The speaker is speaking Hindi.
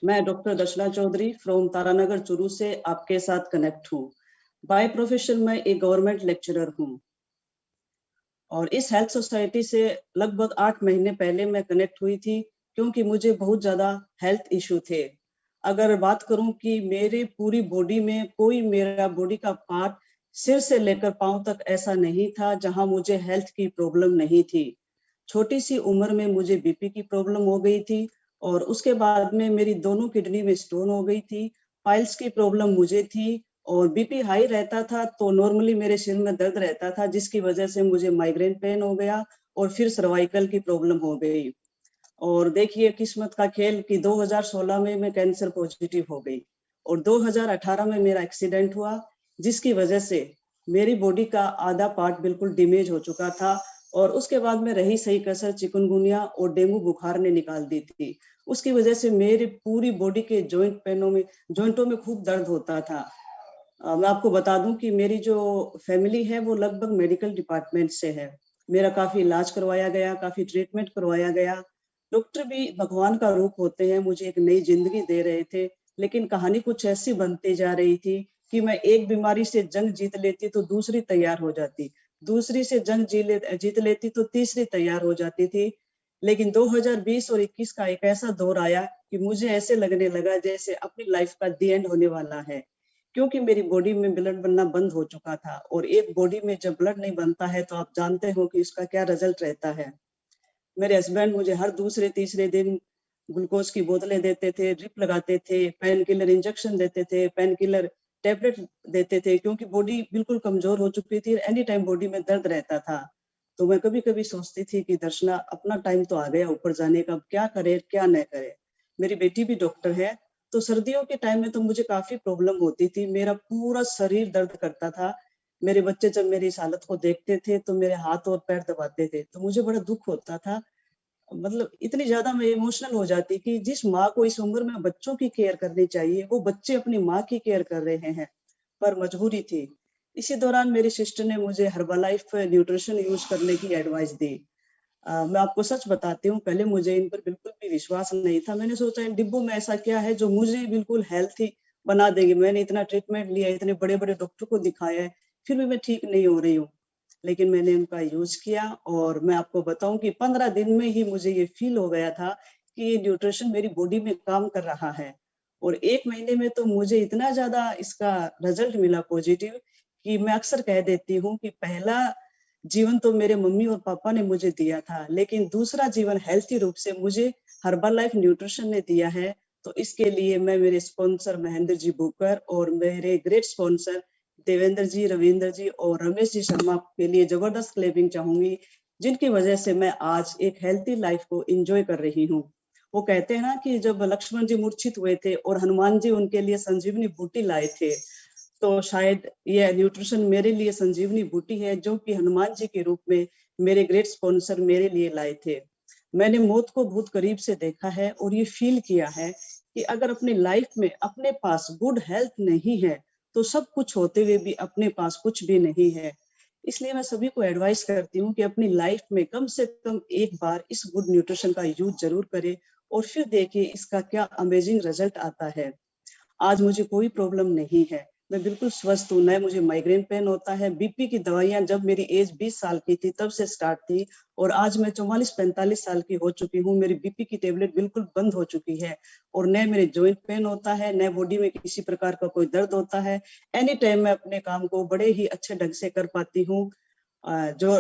मैं डॉक्टर दर्शना चौधरी फ्रॉम तारानगर चुरू से आपके साथ कनेक्ट हूँ। बाय प्रोफेशन मैं एक गवर्नमेंट लेक्चरर हूँ और इस हेल्थ सोसाइटी से लगभग 8 महीने पहले मैं कनेक्ट हुई थी, क्योंकि मुझे बहुत ज़्यादा हेल्थ इश्यू थे। अगर बात करूँ कि मेरे पूरी बॉडी में कोई मेरा बॉडी का पार्ट सिर से लेकर पाँव तक ऐसा नहीं था, जहाँ मुझे हेल्थ की प्रॉब्लम नहीं थी। छोटी-सी उम्र में मुझे बीपी की प्रॉब्लम हो गई थी और उसके बाद में मेरी दोनों किडनी में स्टोन हो गई थी, पाइल्स की प्रॉब्लम मुझे थी और बीपी हाई रहता था तो नॉर्मली मेरे सिर में दर्द रहता था, जिसकी वजह से मुझे माइग्रेन पेन हो गया और फिर सर्वाइकल की प्रॉब्लम हो गई। और देखिए किस्मत का खेल कि 2016 में मैं कैंसर पॉजिटिव हो गई और 2018 में मेरा एक्सीडेंट हुआ, जिसकी वजह से मेरी बॉडी का आधा पार्ट बिल्कुल डैमेज हो चुका था और उसके बाद में रही सही कसर चिकनगुनिया और डेंगू बुखार ने निकाल दी थी। उसकी वजह से मेरी पूरी बॉडी के जॉइंटों में खूब दर्द होता था। मैं आपको बता दूं कि मेरी जो फैमिली है वो लगभग मेडिकल डिपार्टमेंट से है। मेरा काफ़ी इलाज करवाया गया, काफ़ी ट्रीटमेंट करवाया गया। डॉक्टर भी भगवान का रूप होते हैं, मुझे एक नई ज़िंदगी दे रहे थे, लेकिन कहानी कुछ ऐसी बनती जा रही थी कि मैं एक बीमारी से जंग जीत लेती तो दूसरी तैयार हो जाती, दूसरी से जंग जीत लेती तो तीसरी तैयार हो जाती थी। लेकिन 2020 और 21 का एक ऐसा दौर आया कि मुझे ऐसे लगने लगा जैसे अपनी लाइफ का दी एंड होने वाला है। क्योंकि मेरी बॉडी में ब्लड बनना बंद हो चुका था और एक बॉडी में जब ब्लड नहीं बनता है तो आप जानते हो कि उसका क्या रिजल्ट रहता है। मेरे हस्बैंड मुझे हर दूसरे तीसरे दिन ग्लूकोज की बोतलें देते थे, ड्रिप लगाते थे, पेन किलर इंजेक्शन देते थे, पेन किलर टैबलेट देते थे, क्योंकि बॉडी बिल्कुल कमजोर हो चुकी थी, एनी टाइम बॉडी में दर्द रहता था। तो मैं कभी-कभी सोचती थी कि दर्शना अपना टाइम तो आ गया ऊपर जाने का, अब क्या करे, क्या न करे। मेरी बेटी भी डॉक्टर है, तो सर्दियों के टाइम में तो मुझे काफ़ी प्रॉब्लम होती थी, मेरा पूरा शरीर दर्द करता था। मेरे बच्चे जब मेरी इस हालत को देखते थे, तो मेरे हाथ और पैर दबाते थे, तो मुझे बड़ा दुःख होता था। मतलब इतनी ज़्यादा मैं इमोशनल हो जाती कि जिस माँ को इस उम्र में बच्चों की केयर करनी चाहिए, वो बच्चे अपनी माँ की केयर कर रहे हैं, पर मजबूरी थी। इसी दौरान मेरी सिस्टर ने मुझे हर्बलाइफ न्यूट्रिशन यूज़ करने की एडवाइस दी। मैं आपको सच बताती हूँ, पहले मुझे इन पर बिल्कुल भी विश्वास नहीं था। मैंने सोचा इन डिब्बों में ऐसा क्या है जो मुझे बिल्कुल हेल्थी बना देगी। मैंने इतना ट्रीटमेंट लिया, इतने बड़े-बड़े डॉक्टर को दिखाया है, फिर भी मैं ठीक नहीं हो रही हूँ। लेकिन मैंने उनका यूज़ किया और मैं आपको बताऊँ कि 15 दिन में ही मुझे ये फ़ील हो गया था कि ये न्यूट्रिशन मेरी बॉडी में काम कर रहा है। और 1 महीने में तो मुझे इतना ज़्यादा इसका रिज़ल्ट मिला पॉज़िटिव कि मैं अक्सर कह देती हूँ कि पहला जीवन तो मेरे मम्मी और पापा ने मुझे दिया था, लेकिन दूसरा जीवन हेल्थी रूप से मुझे हर्बल न्यूट्रिशन ने दिया है। तो इसके लिए मैं मेरे स्पॉन्सर महेंद्र जी बुकर और मेरे ग्रेट स्पॉन्सर देवेंद्र जी, रविंद्र जी और रमेश जी शर्मा के लिए ज़बरदस्त क्लैपिंग चाहूँगी, जिनकी वजह से मैं आज एक हेल्थी लाइफ़ को एन्जॉय कर रही हूँ। वो कहते हैं ना कि जब लक्ष्मण जी मूर्छित हुए थे और हनुमान जी उनके लिए संजीवनी बूटी लाए थे, तो शायद ये न्यूट्रिशन मेरे लिए संजीवनी बूटी है, जो कि हनुमान जी के रूप में मेरे ग्रेट स्पॉन्सर मेरे लिए लाए थे। मैंने मौत को बहुत करीब से देखा है और ये फ़ील किया है कि अगर अपनी लाइफ़ में अपने पास गुड हेल्थ नहीं है, तो सब कुछ होते हुए भी अपने पास कुछ भी नहीं है। इसलिए मैं सभी को एडवाइस करती हूँ कि अपनी लाइफ़ में कम से कम एक बार इस गुड न्यूट्रिशन का यूज़ ज़रूर करें और फिर देखिए इसका क्या अमेज़िंग रिज़ल्ट आता है। आज मुझे कोई प्रॉब्लम नहीं है। मैं बिल्कुल स्वस्थ हूँ, ना मुझे माइग्रेन पेन होता है। बीपी की दवाइयाँ जब मेरी एज 20 साल की थी तब से स्टार्ट थी और आज मैं 44-45 साल की हो चुकी हूँ। मेरी बीपी की टेबलेट बिल्कुल बंद हो चुकी है और न मेरे जॉइंट पेन होता है, न बॉडी में किसी प्रकार का कोई दर्द होता है। एनी टाइम मैं अपने काम को बड़े ही अच्छे ढंग से कर पाती हूँ। जो